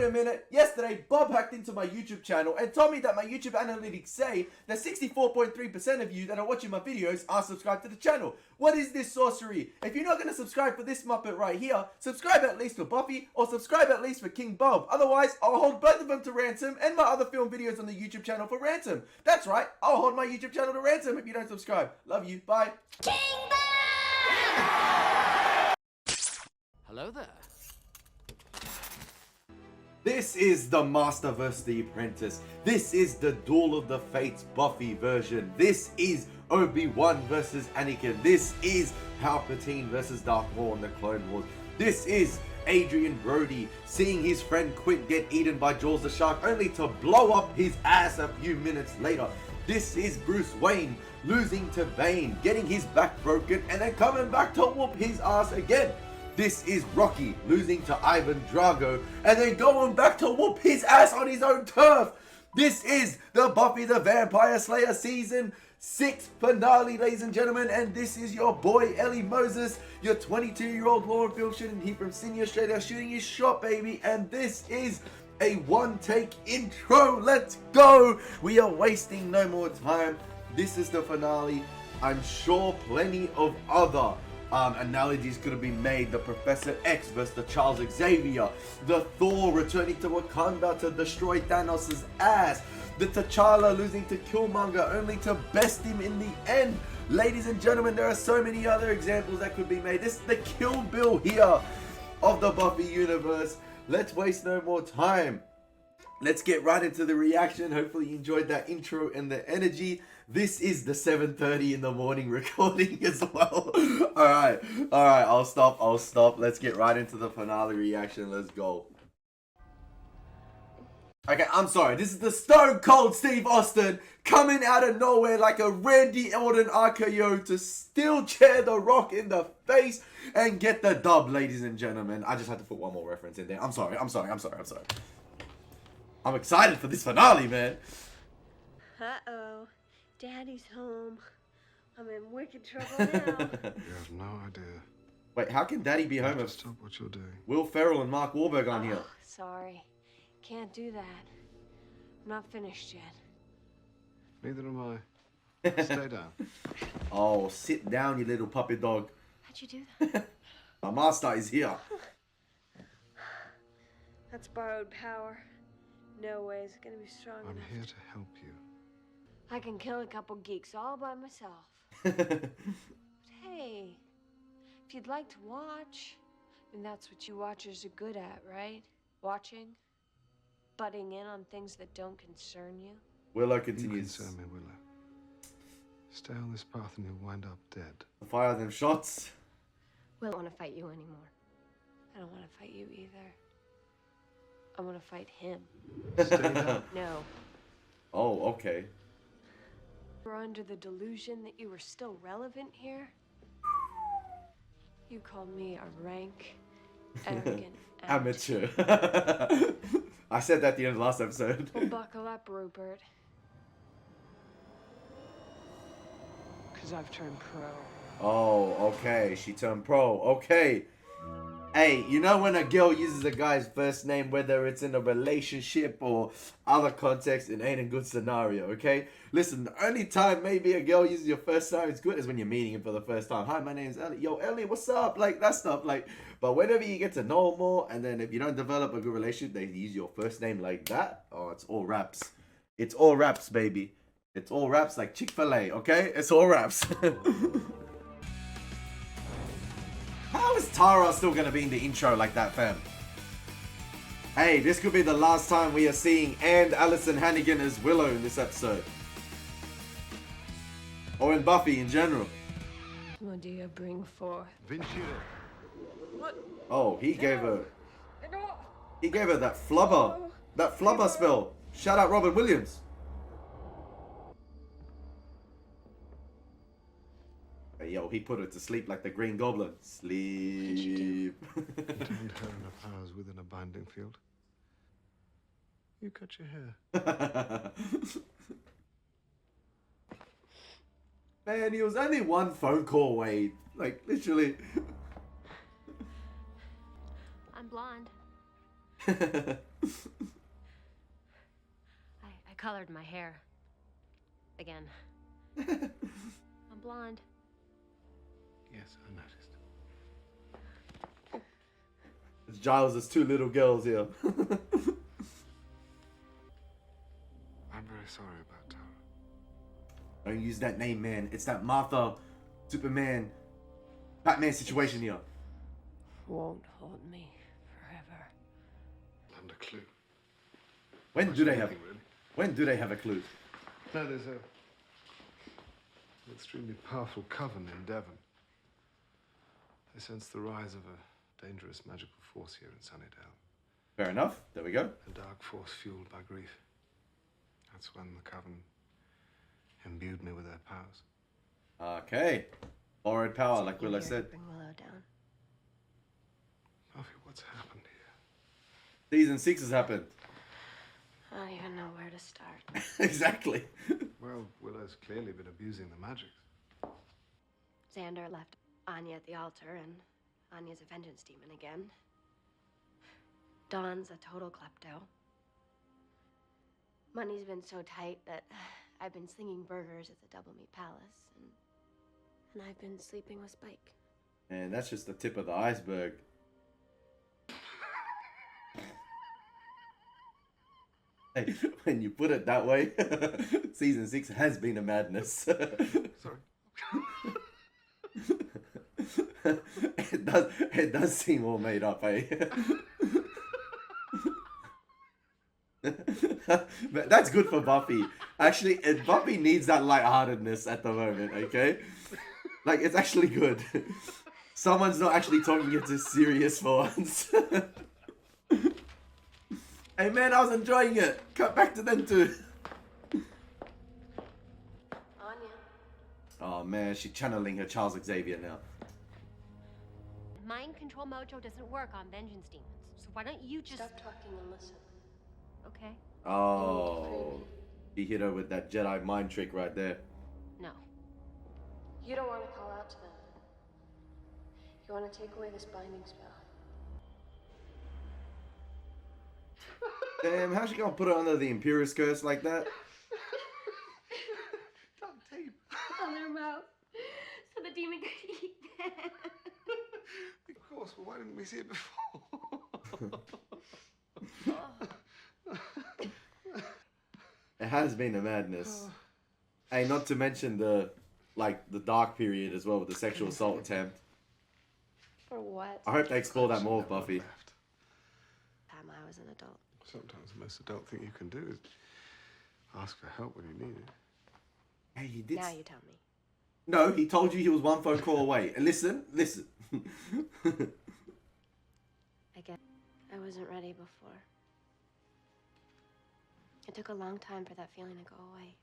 a minute. Yesterday, Bob hacked into my YouTube channel and told me that my YouTube analytics say that 64.3% of you that are watching my videos are subscribed to the channel. What is this sorcery? If you're not going to subscribe for this Muppet right here, subscribe at least for Buffy or subscribe at least for King Bob. Otherwise, I'll hold both of them to ransom and my other film videos on the YouTube channel for ransom. That's right, I'll hold my YouTube channel to ransom if you don't subscribe. Love you, bye. King Bob! Hello there. This is the Master vs. the Apprentice. This is the Duel of the Fates Buffy version. This is Obi-Wan versus Anakin. This is Palpatine versus Darth Maul in the Clone Wars. This is Adrian Brody seeing his friend Quint get eaten by Jaws the Shark only to blow up his ass a few minutes later. This is Bruce Wayne losing to Bane, getting his back broken and then coming back to whoop his ass again. This is Rocky losing to Ivan Drago and then going back to whoop his ass on his own turf. This is the Buffy the Vampire Slayer Season 6 finale, ladies and gentlemen, and this is your boy Elie Moses, your 22-year-old law and film student here from Sydney, Australia, shooting his shot, baby, and this is a one-take intro. Let's go! We are wasting no more time. This is the finale. I'm sure plenty of other analogies could have been made. The Professor X versus the Charles Xavier, the Thor returning to Wakanda to destroy Thanos' ass, the T'Challa losing to Killmonger only to best him in the end. Ladies and gentlemen, there are so many other examples that could be made. This is the Kill Bill here of the Buffy universe. Let's waste no more time. Let's get right into the reaction. Hopefully you enjoyed that intro and the energy. This is the 7:30 in the morning recording as well. Alright, I'll stop. Let's get right into the finale reaction. Let's go. Okay, I'm sorry. This is the Stone Cold Steve Austin coming out of nowhere like a Randy Orton RKO to steel chair The Rock in the face and get the dub, ladies and gentlemen. I just had to put one more reference in there. I'm sorry. I'm excited for this finale, man. Uh-oh. Daddy's home. I'm in wicked trouble now. You have no idea. Wait, how can Daddy be home if Stop what you're doing. Will Ferrell and Mark Wahlberg on here? Sorry. Can't do that. I'm not finished yet. Neither am I. Stay down. Oh, sit down, you little puppy dog. How'd you do that? My master is here. That's borrowed power. No way is it gonna be strong enough. I'm here to help you. I can kill a couple geeks all by myself. But hey, if you'd like to watch, and that's what you watchers are good at, right? Watching? Butting in on things that don't concern you? Willow continues. You concern me, Willow. Stay on this path and you'll wind up dead. Fire them shots. Will, I don't want to fight you anymore. I don't want to fight you either. I want to fight him. Stay down. No. Oh, okay. You were under the delusion that you were still relevant here. You called me a rank, arrogant amateur. I said that at the end of the last episode. Well, buckle up, Rupert. Because I've turned pro. Oh, okay. She turned pro. Okay. Hey, you know when a girl uses a guy's first name, whether it's in a relationship or other context, it ain't a good scenario, okay? Listen, the only time maybe a girl uses your first name it's good is when you're meeting him for the first time. Hi, my name's Ellie. Yo, Ellie, what's up? Like, that stuff. Like, but whenever you get to know more, and then if you don't develop a good relationship, they use your first name like that. Oh, it's all raps. It's all raps, baby. It's all raps like Chick-fil-A, okay? It's all raps. How is Tara still gonna be in the intro like that, fam? Hey, this could be the last time we are seeing and Alison Hannigan as Willow in this episode. Or in Buffy in general. What do you bring forth? Vincere. What? Oh, he gave her... No. He gave her that flubber. That flubber spell. Shout out Robin Williams. Hey, yo, he put her to sleep like the Green Goblin. Sleep. Contained her and her powers within a binding field. You cut your hair. Man, he was only one phone call away. Like, literally. I'm blonde. I colored my hair. Again. I'm blonde. Yes, I noticed. It's Giles, there's two little girls here. I'm very sorry about Tara. Don't use that name, man. It's that Martha, Superman, Batman situation here. Won't hold me forever. And a clue. When do they have? Anything, really. When do they have a clue? No, there's an extremely powerful coven in Devon. They sense the rise of a dangerous magical force here in Sunnydale. Fair enough. There we go. A dark force fueled by grief. That's when the coven imbued me with their powers. Okay. Borrowed power, like You're Willow here to said. Bring Willow down. Buffy, what's happened here? Season 6 has happened. I don't even know where to start. Exactly. Well, Willow's clearly been abusing the magics. Xander left Anya at the altar, and Anya's a vengeance demon again. Dawn's a total klepto. Money's been so tight that I've been slinging burgers at the Double Meat Palace, and I've been sleeping with Spike. And that's just the tip of the iceberg. Hey, when you put it that way, season 6 has been a madness. Sorry. It does seem all made up, eh? But that's good for Buffy. Actually, Buffy needs that lightheartedness at the moment, okay? Like, it's actually good. Someone's not actually talking it too serious for once. Hey man, I was enjoying it. Cut back to them too. Anya. Oh man, she's channeling her Charles Xavier now. Mind control mojo doesn't work on vengeance demons. So why don't you just... Stop talking and listen. Okay? Oh, he hit her with that Jedi mind trick right there. No. You don't want to call out to them. You want to take away this binding spell. Damn, how's she gonna put her under the Imperious curse like that? Duct tape. On their mouth. So the demon could eat them. Of course, well, why didn't we see it before? It has been a madness. Hey, not to mention the dark period as well with the sexual assault attempt. For what? I hope they explore that more, Never Buffy. left. Time I was an adult. Sometimes the most adult thing you can do is ask for help when you need it. Hey, he did. Now you tell me. No, he told you he was one phone call away. And listen. I guess I wasn't ready before. It took a long time for that feeling to go away.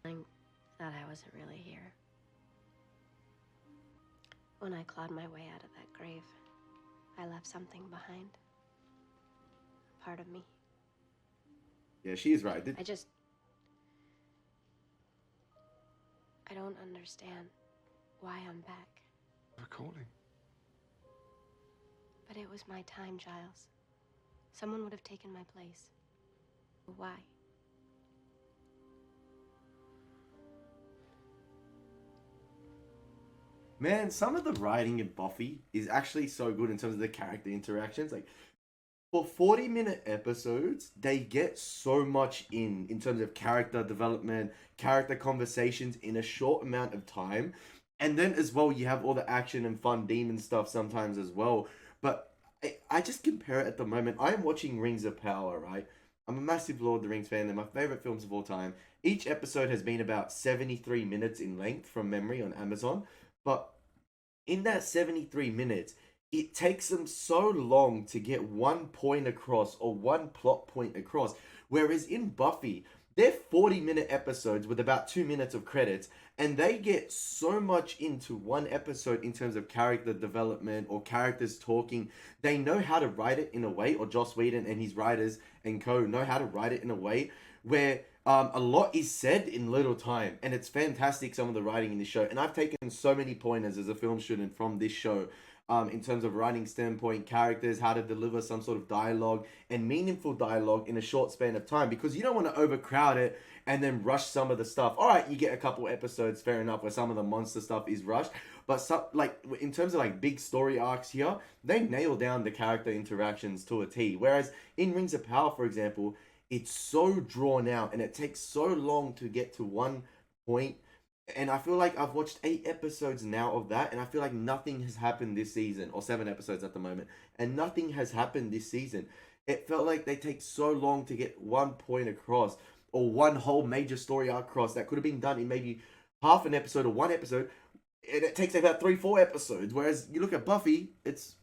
Feeling that I wasn't really here. When I clawed my way out of that grave, I left something behind. A part of me. Yeah, she is right. I don't understand why I'm back. Recording. But it was my time, Giles. Someone would have taken my place. Why? Man, some of the writing in Buffy is actually so good in terms of the character interactions. Like, for 40-minute episodes, they get so much in terms of character development, character conversations in a short amount of time. And then as well, you have all the action and fun demon stuff sometimes as well. But I just compare it at the moment. I am watching Rings of Power, right? I'm a massive Lord of the Rings fan. They're my favorite films of all time. Each episode has been about 73 minutes in length from memory on Amazon. But in that 73 minutes, it takes them so long to get one point across or one plot point across. Whereas in Buffy, they're 40-minute episodes with about 2 minutes of credits, and they get so much into one episode in terms of character development or characters talking. They know how to write it in a way, or Joss Whedon and his writers and co know how to write it in a way where a lot is said in little time, and it's fantastic, some of the writing in this show. And I've taken so many pointers as a film student from this show in terms of writing standpoint, characters, how to deliver some sort of dialogue and meaningful dialogue in a short span of time, because you don't want to overcrowd it and then rush some of the stuff. All right, you get a couple episodes, fair enough, where some of the monster stuff is rushed, but some, like in terms of like big story arcs here, they nail down the character interactions to a T. Whereas in Rings of Power, for example, it's so drawn out and it takes so long to get to one point. And I feel like I've watched 8 episodes now of that, and I feel like nothing has happened this season, or 7 episodes at the moment, and nothing has happened this season. It felt like they take so long to get one point across, or one whole major story arc across that could have been done in maybe half an episode or one episode, and it takes about 3-4 episodes. Whereas you look at Buffy, it's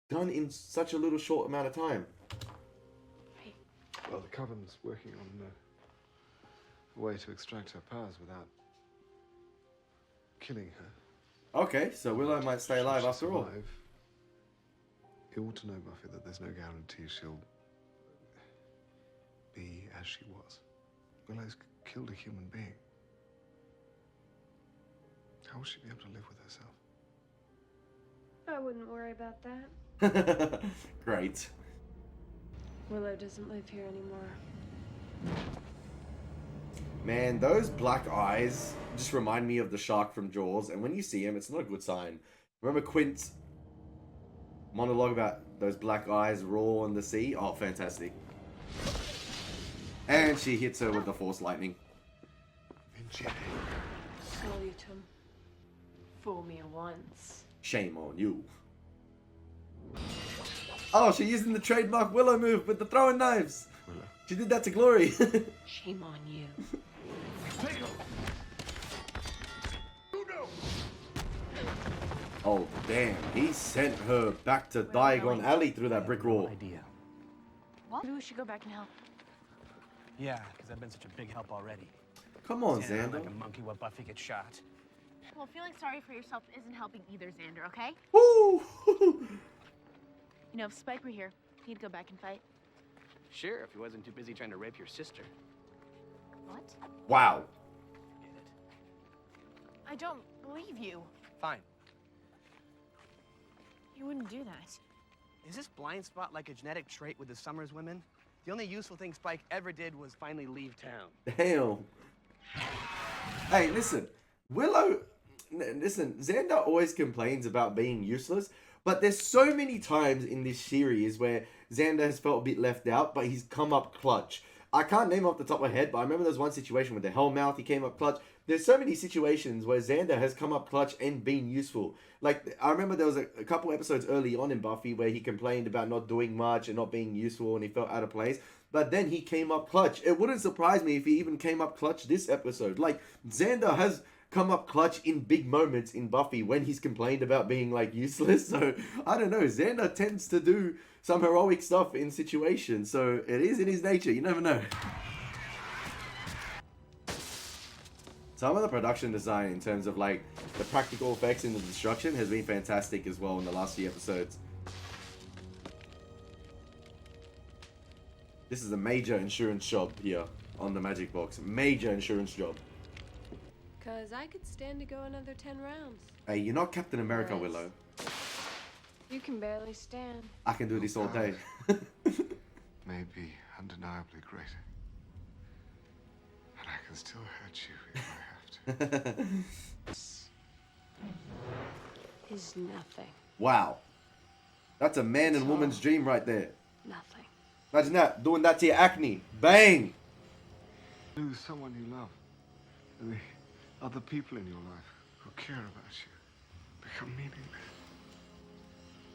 done in such a little short amount of time. Well, the Coven's working on a way to extract her powers without killing her. Okay, so Willow might stay alive She'll after all. survive. You ought to know, Buffy, that there's no guarantee she'll be as she was. Willow's killed a human being. How will she be able to live with herself? I wouldn't worry about that. Great. Willow doesn't live here anymore. Man, those black eyes just remind me of the shark from Jaws, and when you see him, it's not a good sign. Remember Quint's monologue about those black eyes raw in the sea? Oh, fantastic. And she hits her with the force lightning. Salutum. Fool me once. Shame on you. Oh, she's using the trademark Willow move with the throwing knives. Willow. She did that to Glory. Shame on you. Oh, damn. He sent her back to Diagon Alley through that brick wall. Idea. What? Maybe we should go back and help. Yeah, because I've been such a big help already. Come on, Standing around Xander. like a monkey while Buffy gets shot. Well, feeling sorry for yourself isn't helping either, Xander, okay? Woo! You know, if Spike were here, he'd go back and fight. Sure, if he wasn't too busy trying to rape your sister. What? Wow. Get it? I don't believe you. Fine. You wouldn't do that. Is this blind spot like a genetic trait with the Summers women? The only useful thing Spike ever did was finally leave town. Damn. Hey, listen. Willow... Listen, Xander always complains about being useless, but there's so many times in this series where Xander has felt a bit left out, but he's come up clutch. I can't name off the top of my head, but I remember there's one situation with the Hellmouth, he came up clutch. There's so many situations where Xander has come up clutch and been useful. Like, I remember there was a couple episodes early on in Buffy where he complained about not doing much and not being useful and he felt out of place. But then he came up clutch. It wouldn't surprise me if he even came up clutch this episode. Like, Xander has come up clutch in big moments in Buffy when he's complained about being, like, useless. So, I don't know. Xander tends to do some heroic stuff in situations. So, it is in his nature. You never know. Some of the production design in terms of, like, the practical effects in the destruction has been fantastic as well in the last few episodes. This is a major insurance job here on the Magic Box. Major insurance job. Cause I could stand to go another 10 rounds. Hey, you're not Captain America, Nice. Willow. You can barely stand. I can do this all day. May be undeniably great. And I can still hurt you if I have to. Is nothing. Wow. That's a man and woman's dream right there. Nothing. Imagine that, doing that to your acne. Bang! Lose someone you love. And the other people in your life who care about you become meaningless.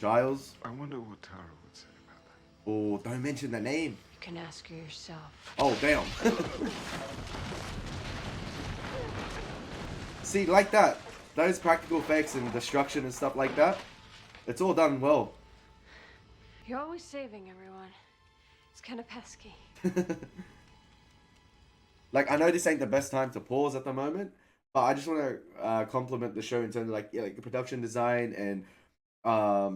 Giles. I wonder what Tara would say about that. Oh, don't mention the name. You can ask her yourself. Oh, damn. See, like that. Those practical effects and destruction and stuff like that, it's all done well. You're always saving everyone. It's kind of pesky. Like, I know this ain't the best time to pause at the moment, but I just want to compliment the show in terms of, like, yeah, like the production design and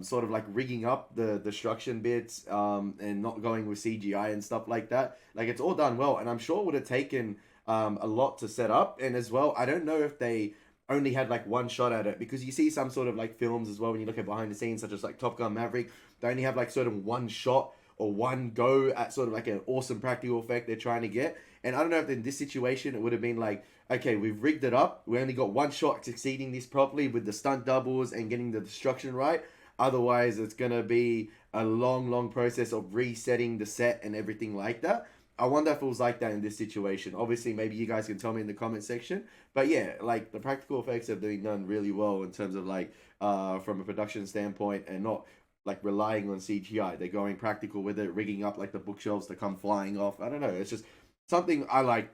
sort of like rigging up the destruction bits and not going with CGI and stuff like that. Like, it's all done well, and I'm sure it would have taken a lot to set up. And as well, I don't know if they only had like one shot at it, because you see some sort of like films as well when you look at behind the scenes, such as like Top Gun Maverick, they only have like sort of one shot or one go at sort of like an awesome practical effect they're trying to get. And I don't know if in this situation it would have been like, okay, we've rigged it up, we only got one shot succeeding this properly with the stunt doubles and getting the destruction right. Otherwise it's gonna be a long process of resetting the set and everything like that. I wonder if it was like that in this situation. Obviously, maybe you guys can tell me in the comment section. But yeah, like the practical effects have been done really well in terms of like from a production standpoint, and not like relying on CGI. They're going practical with it, rigging up like the bookshelves to come flying off. I don't know. It's just something I like,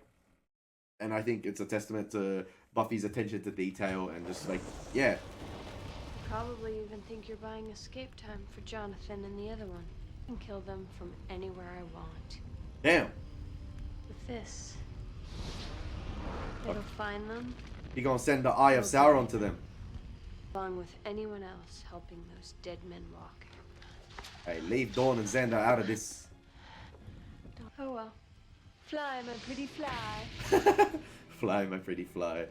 and I think it's a testament to Buffy's attention to detail and just like, yeah. Probably even think you're buying escape time for Jonathan and the other one. I can kill them from anywhere I want. Damn. With this, it'll find them. You're gonna send the Eye of Sauron to them. Along with anyone else helping those dead men walk. Hey, leave Dawn and Xander out of this. Oh well. Fly, my pretty fly. Fly, my pretty fly.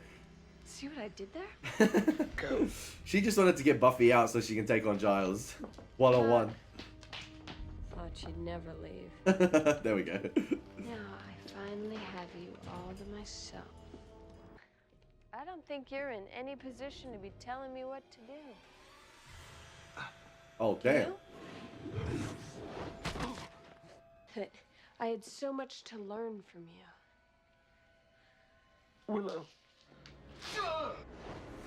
See what I did there? Go. She just wanted to get Buffy out so she can take on Giles. One-on-one. Thought you'd never leave. There we go. Now I finally have you all to myself. I don't think you're in any position to be telling me what to do. Oh, damn. That I had so much to learn from you. Willow.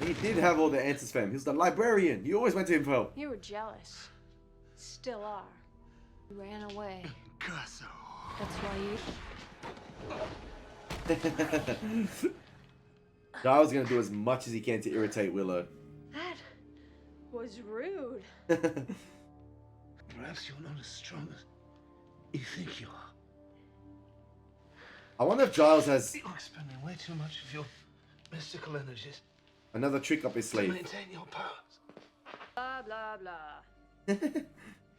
He did have all the answers, fam. He was the librarian. You always went to him for help. You were jealous. Still are. You ran away. Casso. That's why you... Giles gonna do as much as he can to irritate Willow. That was rude. Perhaps you're not as strong as you think you are. I wonder if Giles has You're expending way too much of your mystical energies another trick up his to sleeve. maintain your powers. Blah, blah, blah.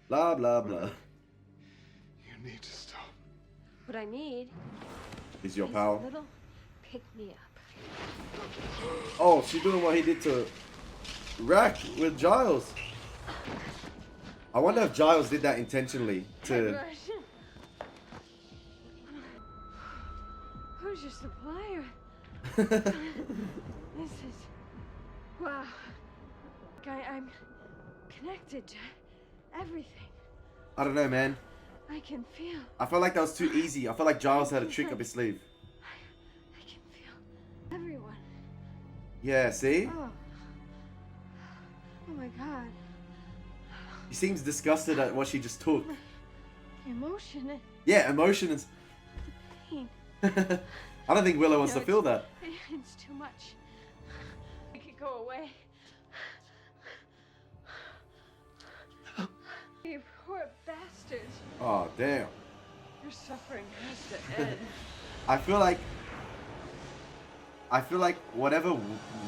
Blah, blah, blah. You need to stop. What I need Is your is power. a little pick-me-up. Oh, she's doing what he did to Rack with Giles. I wonder if Giles did that intentionally to... Who's your supplier? This is... Wow. I'm connected to everything. I don't know, man. I can feel... I felt like that was too easy. I felt like Giles had a trick up his sleeve. I can feel everyone. Yeah, see? Oh. Oh my god. He seems disgusted at what she just took. The emotion and Yeah, emotion is... pain. I don't think Willow wants to feel that. It's too much. I could go away. You poor bastards. Oh, damn. Your suffering has to end. I feel like whatever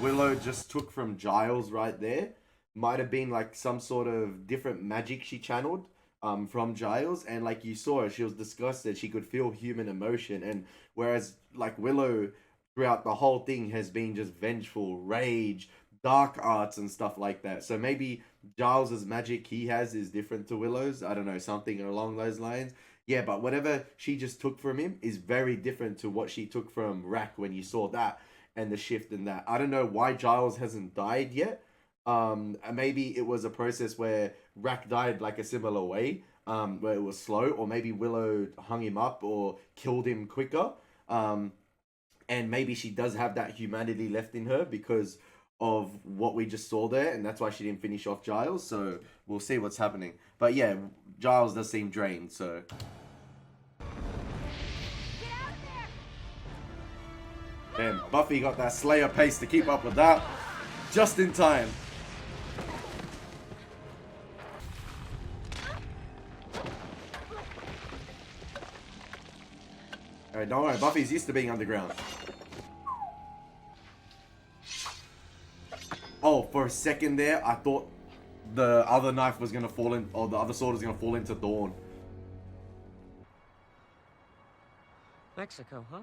Willow just took from Giles right there might have been like some sort of different magic she channeled from Giles, and like you saw her, she was disgusted. She could feel human emotion, and whereas like Willow throughout the whole thing has been just vengeful, rage, dark arts and stuff like that. So maybe Giles's magic he has is different to Willow's. I don't know, something along those lines. Yeah, but whatever she just took from him is very different to what she took from Rack when you saw that and the shift in that. I don't know why Giles hasn't died yet. Maybe it was a process where Rack died like a similar way, where it was slow, or maybe Willow hung him up or killed him quicker. And maybe she does have that humanity left in her because of what we just saw there, and that's why she didn't finish off Giles. So we'll see what's happening. But yeah, Giles does seem drained, so... Damn, Buffy got that Slayer pace to keep up with that. Just in time. Alright, don't worry, Buffy's used to being underground. Oh, for a second there, I thought the other knife was gonna fall in, or the other sword was gonna fall into Dawn. Mexico, huh?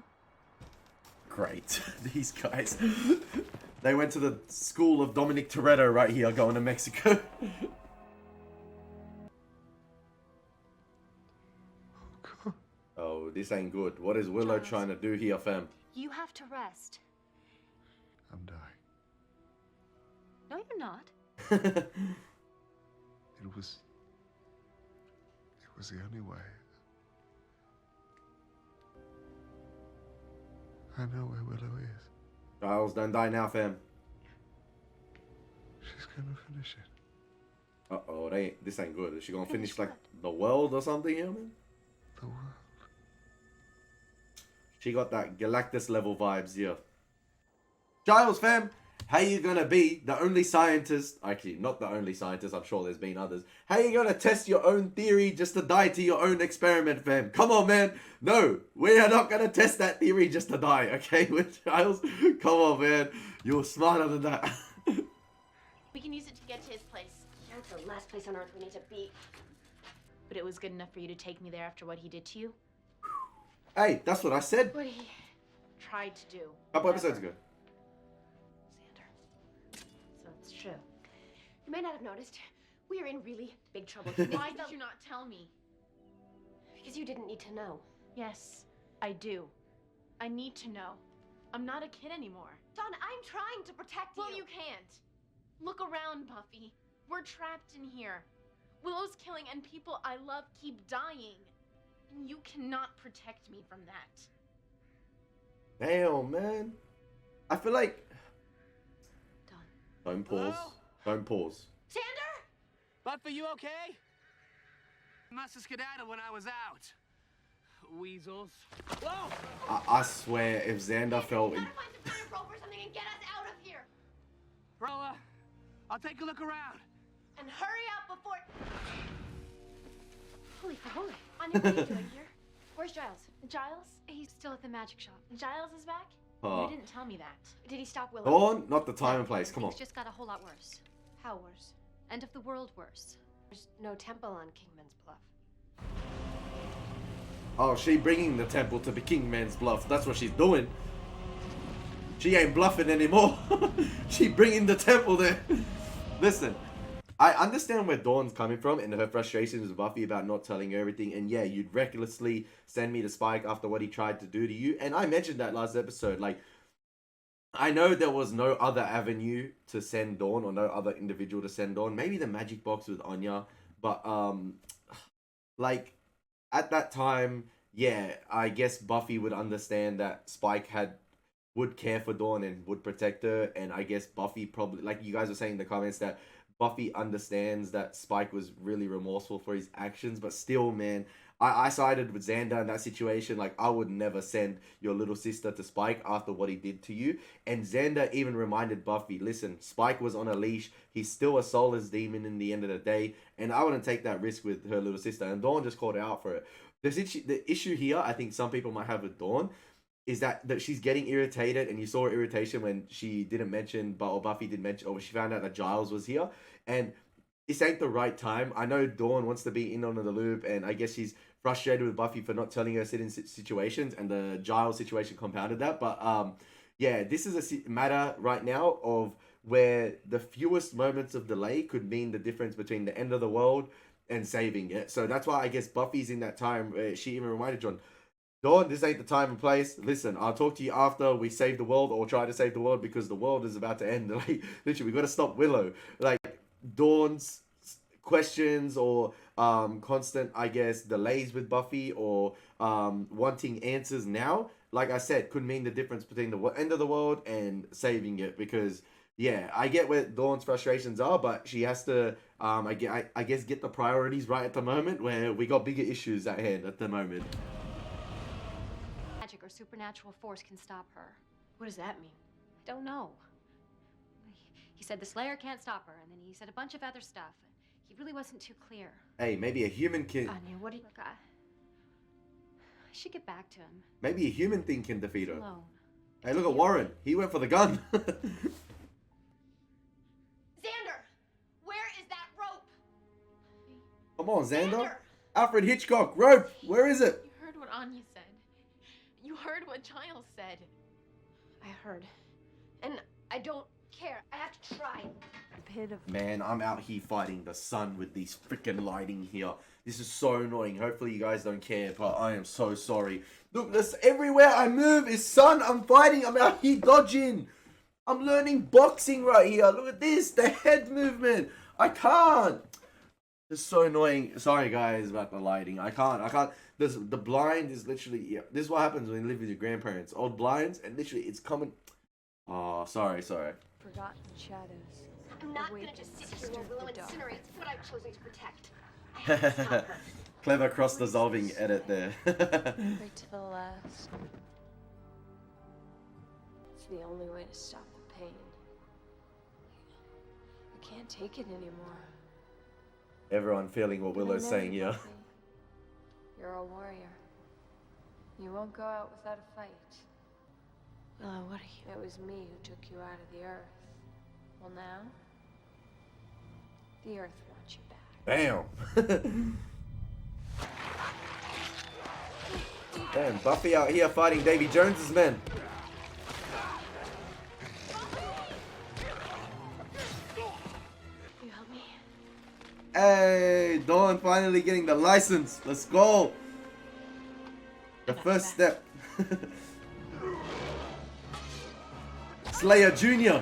Great. These guys. They went to the school of Dominic Toretto right here going to Mexico. Oh, this ain't good. What is Willow Giles. trying to do here, fam? You have to rest. I'm dying. No, you're not. It was the only way. I know where Willow is. Giles, don't die now, fam. She's gonna finish it. Uh-oh, this ain't good. Is she gonna finish like the world or something here, man? The world. She got that Galactus level vibes here. Giles, fam, how you gonna be the only scientist, actually not the only scientist, I'm sure there's been others. How you gonna test your own theory just to die to your own experiment, fam? Come on, man. No, we are not gonna test that theory just to die, okay? With Giles, come on, man. You're smarter than that. We can use it to get to his place. That's the last place on earth we need to be. But it was good enough for you to take me there after what he did to you? Hey, that's what I said What he tried to do. a couple episodes ago. Xander. So it's true. You may not have noticed. We are in really big trouble. Why did you not tell me? Because you didn't need to know. Yes, I do. I need to know. I'm not a kid anymore. Dawn, I'm trying to protect Well, you. you can't. Look around, Buffy. We're trapped in here. Willow's killing and people I love keep dying. And you cannot protect me from that. Damn, man. I feel like... Done. Don't pause. Hello? Don't pause. Xander! Buffy, you okay? Must have skedaddled when I was out. Weasels. Whoa! I swear, if Xander fell You in... gotta find some kind of rope or something and get us out of here. Rolla, I'll take a look around. And hurry up before... Holy for holy. Anya, what are you doing here? Where's Giles? Giles? He's still at the magic shop. Giles is back? Oh. You didn't tell me that. Did he stop Willow? Dawn, not the time and place. Come on. Things just got a whole lot worse. How worse? End of the world worse. There's no temple on Kingman's Bluff. Oh, she bringing the temple to the Kingman's Bluff. That's what she's doing. She ain't bluffing anymore. She bringing the temple there. Listen, I understand where Dawn's coming from and her frustrations with Buffy about not telling her everything. And yeah, you'd recklessly send me to Spike after what he tried to do to you. And I mentioned that last episode. Like, I know there was no other avenue to send Dawn or no other individual to send Dawn. Maybe the magic box with Anya. But, like, at that time, yeah, I guess Buffy would understand that Spike would care for Dawn and would protect her. And I guess Buffy probably, like you guys were saying in the comments, that Buffy understands that Spike was really remorseful for his actions. But still, man, I sided with Xander in that situation. Like, I would never send your little sister to Spike after what he did to you. And Xander even reminded Buffy, listen, Spike was on a leash. He's still a soulless demon in the end of the day. And I wouldn't take that risk with her little sister. And Dawn just called her out for it. The issue here, I think some people might have with Dawn, is that she's getting irritated, and you saw her irritation when she didn't mention, or Buffy didn't mention, or she found out that Giles was here. And this ain't the right time. I know Dawn wants to be in on the loop, and I guess she's frustrated with Buffy for not telling her certain situations, and the Giles situation compounded that. But yeah, this is a matter right now of where the fewest moments of delay could mean the difference between the end of the world and saving it. So that's why I guess Buffy's in that time. She even reminded John, Dawn, this ain't the time and place. Listen, I'll talk to you after we save the world or try to save the world, because the world is about to end. Like, literally, we got to stop Willow. Like, Dawn's questions or constant, I guess, delays with Buffy or wanting answers now, like I said, could mean the difference between the end of the world and saving it. Because, yeah, I get where Dawn's frustrations are, but she has to, I guess, get the priorities right at the moment, where we got bigger issues at hand at the moment. Magic or supernatural force can stop her. What does that mean? I don't know. He said the Slayer can't stop her, and then he said a bunch of other stuff. He really wasn't too clear. Hey, maybe a human can... Anya, what do you... Look, I should get back to him. Maybe a human thing can defeat her. Alone. Hey, look at Warren. He went for the gun. Xander! Where is that rope? Come on, Xander. Xander! Alfred Hitchcock, rope. Where is it? You heard what Anya said. You heard what Giles said. I heard. And I don't care. I have to try. Pit of Man, I'm out here fighting the sun with these freaking lighting here. This is so annoying. Hopefully you guys don't care, but I am so sorry. Look, this everywhere I move is sun. I'm fighting. I'm out here dodging. I'm learning boxing right here. Look at this. The head movement. I can't. It's so annoying. Sorry guys about the lighting. I can't. The blind is literally, yeah. This is what happens when you live with your grandparents. Old blinds, and literally it's coming. Oh, sorry. forgotten shadows. I'm not gonna Awakened just sit sister here of while Willow the dark. incinerates what I've chosen to protect. I have to stop her. Clever cross-dissolving edit there. Right to the last. It's the only way to stop the pain. I can't take it anymore. Everyone feeling what But I Willow's know saying you, here. Buffy. You're a warrior. You won't go out without a fight. Willow, what are you? It was me who took you out of the earth. Well, now, the earth wants you back. Bam! Damn, Buffy out here fighting Davy Jones's men. You help me? Hey, Dawn finally getting the license. Let's go. The first step. Slayer Jr.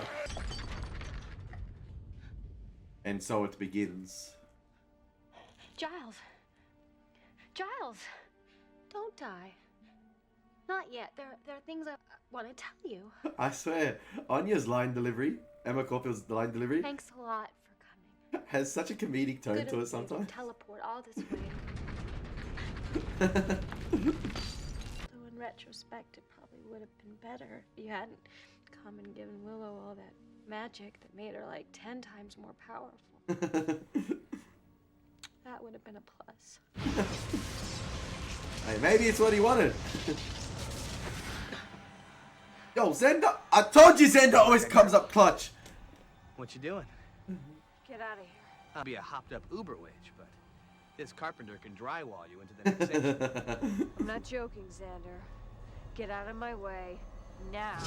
And so it begins. Giles! Giles! Don't die. Not yet. There are things I want to tell you. I swear, Anya's line delivery, Emma Caulfield's line delivery, Thanks a lot for coming. has such a comedic tone Good to of it you to sometimes. teleport all this way. Though in retrospect, it probably would have been better if you hadn't come and given Willow all that magic that made her like 10 times more powerful. That would have been a plus. Hey, maybe it's what he wanted. Yo, Xander! I told you Xander always comes up clutch. What you doing? Get out of here. I'll be a hopped up Uber witch, but this carpenter can drywall you into the next century. I'm not joking, Xander. Get out of my way now.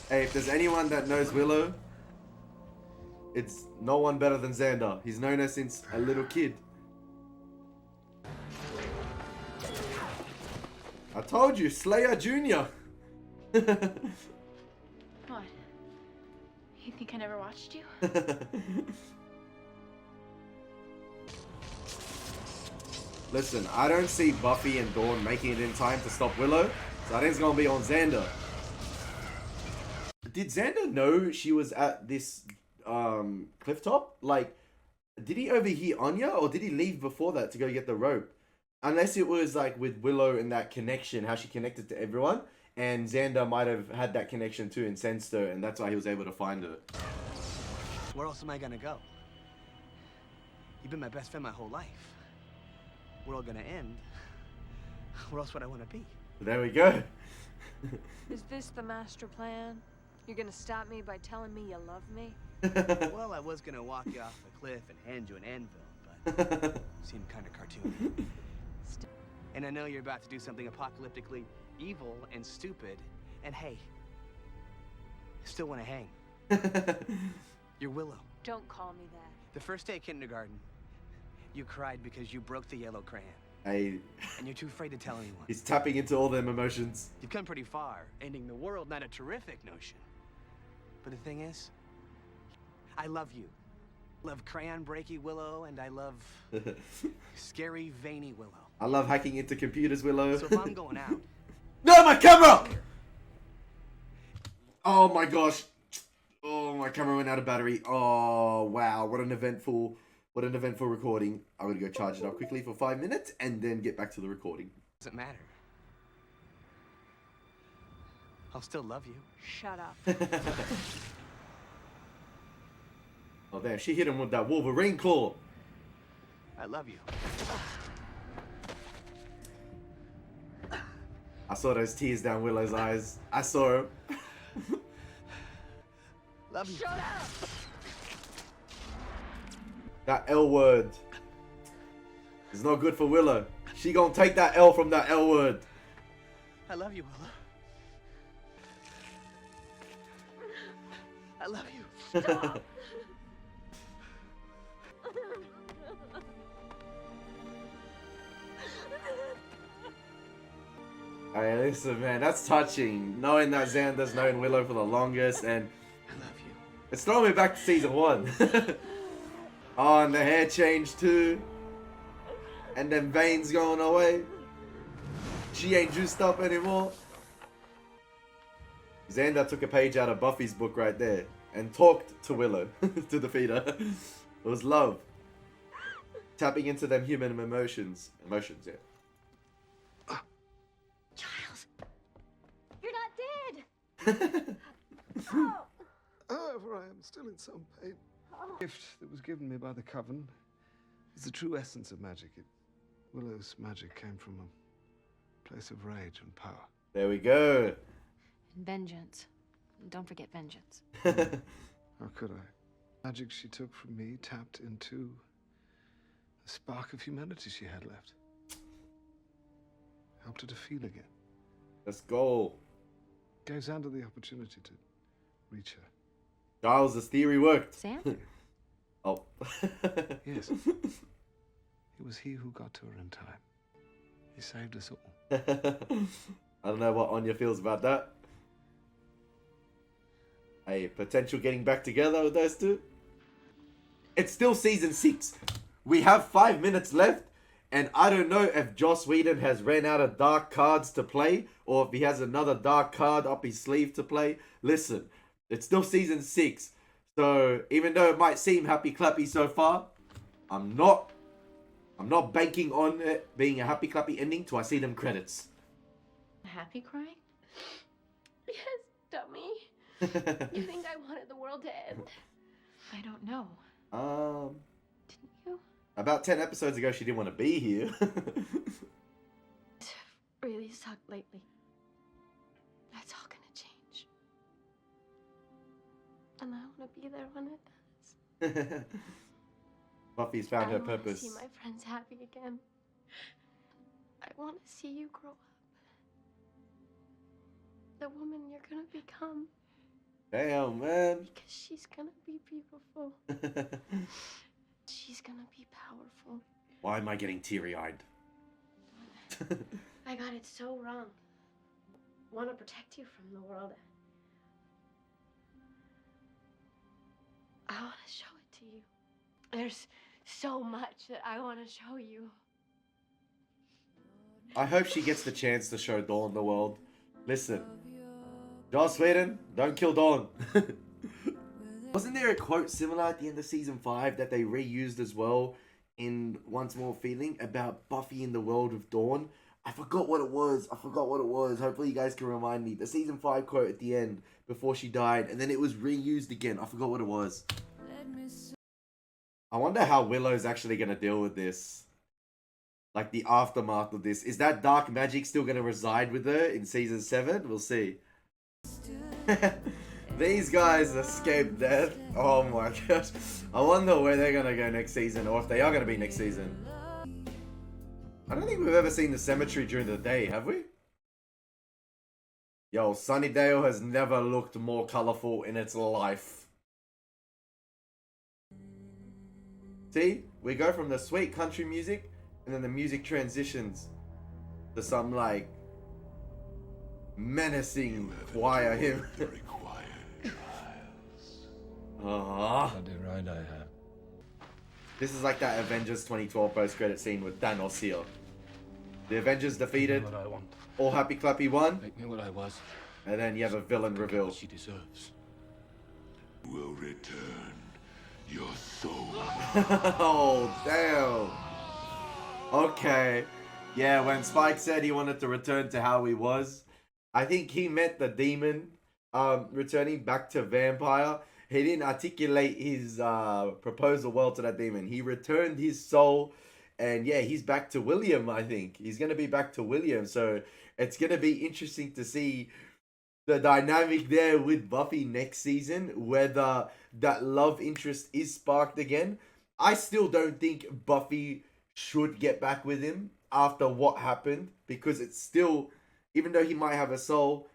Hey, if there's anyone that knows Willow, it's no one better than Xander. He's known her since a little kid. I told you, Slayer Jr. What? You think I never watched you? Listen, I don't see Buffy and Dawn making it in time to stop Willow, so I think it's gonna be on Xander. Did Xander know she was at this cliff top? Like, did he overhear Anya, or did he leave before that to go get the rope? Unless it was like with Willow and that connection, how she connected to everyone, and Xander might have had that connection too and sensed her, and that's why he was able to find her. Where else am I gonna go? You've been my best friend my whole life. We're all gonna end. Where else would I want to be? There we go. Is this the master plan? You're gonna stop me by telling me you love me? Well, I was gonna walk you off the cliff and hand you an anvil, but it seemed kind of cartoony. And I know you're about to do something apocalyptically evil and stupid. And hey, I still want to hang. You're Willow. Don't call me that. The first day of kindergarten, you cried because you broke the yellow crayon. Hey, And you're too afraid to tell anyone. he's tapping into all them emotions. You've come pretty far. Ending the world, not a terrific notion. But the thing is, I love you. Love crayon breaky Willow, and I love scary veiny Willow. I love hacking into computers, Willow. So if I'm going out, No, my camera! Oh my gosh. Oh, my camera went out of battery. Oh, wow. What an eventful recording. I'm going to go charge it up quickly for 5 minutes and then get back to the recording. doesn't matter. I'll still love you. Shut up. Oh, damn. She hit him with that Wolverine claw. I love you. I saw those tears down Willow's eyes. I saw him. Love you. Shut up! That L word is not good for Willow. She gonna take that L from that L word. I love you, Willow. I love you. Stop. Hey, listen, man, that's touching. Knowing that Xander's known Willow for the longest, and I love you. it's throwing me back to season 1. Oh, and the hair changed too. And then Vane's going away. She ain't juiced up anymore. Xander took a page out of Buffy's book right there and talked to Willow to defeat her. It was love. Tapping into them human emotions. Emotions, yeah. Giles, you're not dead. Oh. However, I am still in some pain. The gift that was given me by the Coven is the true essence of magic. Willow's magic came from a place of rage and power. There we go. And vengeance. Don't forget vengeance. How could I? Magic she took from me tapped into the spark of humanity she had left. Helped her to feel again. Let's go. Gave Xander the opportunity to reach her. Giles, this theory worked. Xander? Oh. Yes. It was he who got to her in time. He saved us all. I don't know what Anya feels about that. A potential getting back together with those two. It's still season 6. We have 5 minutes left. And I don't know if Joss Whedon has ran out of dark cards to play, or if he has another dark card up his sleeve to play. Listen, it's still season 6. So even though it might seem happy clappy so far, I'm not banking on it being a happy clappy ending till I see them credits. Happy crying? Yes, dummy. You think I wanted the world to end? I don't know. Didn't you? About 10 episodes ago, she didn't want to be here. Really sucked lately. That's all gonna change. And I want to be there when it does. Buffy's found her I want to purpose. see my friends happy again. I want to see you grow up. The woman you're gonna become. Damn, man. Because she's gonna be beautiful. She's gonna be powerful. Why am I getting teary-eyed? I got it so wrong. Want to protect you from the world. I want to show it to you. There's so much that I want to show you. I hope she gets the chance to show Dawn the world. Listen, Joss Whedon, don't kill Dawn. Wasn't there a quote similar at the end of season 5 that they reused as well in Once More Feeling about Buffy in the world of Dawn? I forgot what it was. Hopefully you guys can remind me. The season 5 quote at the end before she died, and then it was reused again. I forgot what it was. I wonder how Willow's actually going to deal with this. Like the aftermath of this. Is that dark magic still going to reside with her in season 7? We'll see. These guys escaped death. Oh my gosh. I wonder where they're going to go next season, or if they are going to be next season. I don't think we've ever seen the cemetery during the day, have we? Yo, Sunnydale has never looked more colorful in its life. See? We go from the sweet country music, and then the music transitions to some, like, menacing choir hymn. Bloody right I have. This is like that Avengers 2012 post-credit scene with Thanos here. The Avengers defeated, What I want. all happy clappy won, Make me what I was. and then you have a villain reveal. What she deserves. Will return your soul. Oh, damn. Okay. Yeah, when Spike said he wanted to return to how he was, I think he meant the demon returning back to vampire. He didn't articulate his proposal well to that demon. He returned his soul, and yeah, he's back to William, I think. He's going to be back to William, so it's going to be interesting to see the dynamic there with Buffy next season, whether that love interest is sparked again. I still don't think Buffy should get back with him after what happened, because it's still, even though he might have a soul,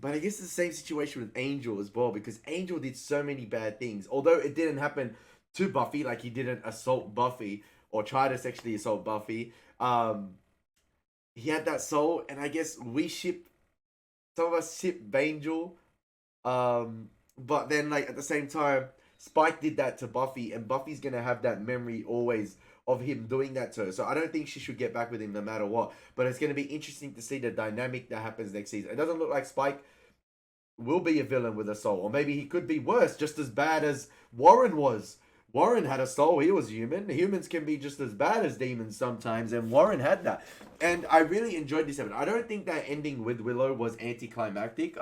But I guess it's the same situation with Angel as well, because Angel did so many bad things. Although it didn't happen to Buffy, like he didn't assault Buffy or try to sexually assault Buffy. He had that soul, and I guess some of us ship Angel. But then, like, at the same time, Spike did that to Buffy, and Buffy's gonna have that memory always of him doing that to her. So I don't think she should get back with him no matter what. But it's gonna be interesting to see the dynamic that happens next season. It doesn't look like Spike will be a villain with a soul, or maybe he could be worse, just as bad as Warren was. Warren had a soul. He was human. Humans can be just as bad as demons sometimes, and Warren had that. And I really enjoyed this episode. I don't think that ending with Willow was anticlimactic.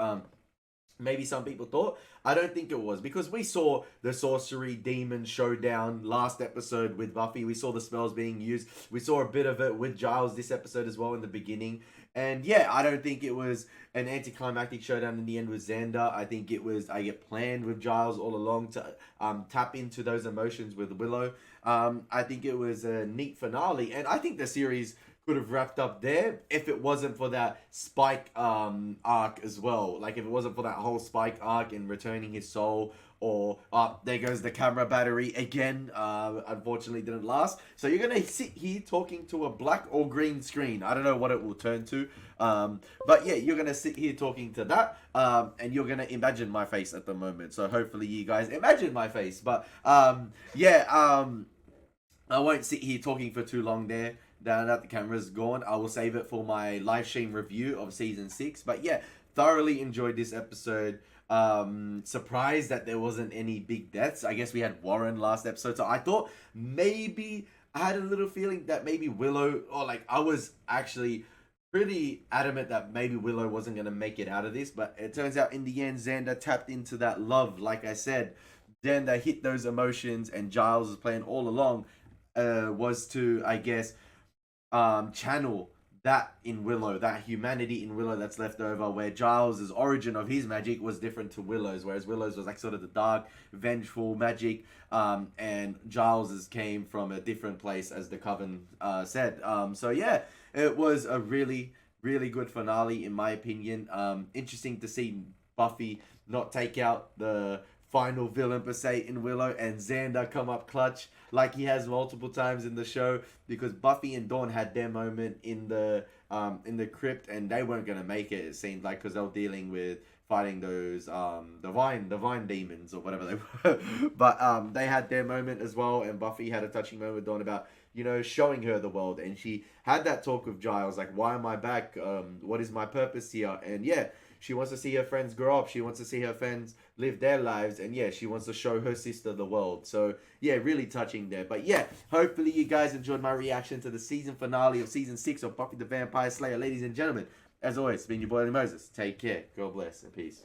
Maybe some people thought. I don't think it was, because we saw the sorcery demon showdown last episode with Buffy. We saw the spells being used. We saw a bit of it with Giles this episode as well in the beginning. And yeah, I don't think it was an anticlimactic showdown in the end with Xander. I think it was, planned with Giles all along to tap into those emotions with Willow. I think it was a neat finale, and I think the series could have wrapped up there if it wasn't for that Spike arc as well. Like, if it wasn't for that whole Spike arc and returning his soul, or there goes the camera battery again. Unfortunately didn't last. So you're gonna sit here talking to a black or green screen. I don't know what it will turn to. But yeah, you're gonna sit here talking to that, and you're gonna imagine my face at the moment. So hopefully you guys imagine my face. But I won't sit here talking for too long there. Now that the camera's gone, I will save it for my live stream review of season 6. But yeah, thoroughly enjoyed this episode. Surprised that there wasn't any big deaths. I guess we had Warren last episode, so I thought maybe, I had a little feeling that maybe Willow, or like, I was actually pretty adamant that maybe Willow wasn't going to make it out of this, but it turns out in the end Xander tapped into that love. Like I said, Xander hit those emotions, and Giles' plan all along was to, I guess, channel that in Willow, that humanity in Willow that's left over, where Giles' origin of his magic was different to Willow's, whereas Willow's was like sort of the dark, vengeful magic, and Giles's came from a different place, as the Coven said. So yeah, it was a really, really good finale in my opinion. Interesting to see Buffy not take out the final villain per se in Willow, and Xander come up clutch like he has multiple times in the show, because Buffy and Dawn had their moment in the crypt, and they weren't gonna make it seemed like, because they were dealing with fighting those divine demons or whatever they were. But they had their moment as well, and Buffy had a touching moment with Dawn about, you know, showing her the world, and she had that talk with Giles like, why am I back, what is my purpose here? And yeah, she wants to see her friends grow up. She wants to see her friends live their lives. And yeah, she wants to show her sister the world. So yeah, really touching there. But yeah, hopefully you guys enjoyed my reaction to the season finale of season 6 of Buffy the Vampire Slayer. Ladies and gentlemen, as always, it's been your boy Elie Moses. Take care. God bless and peace.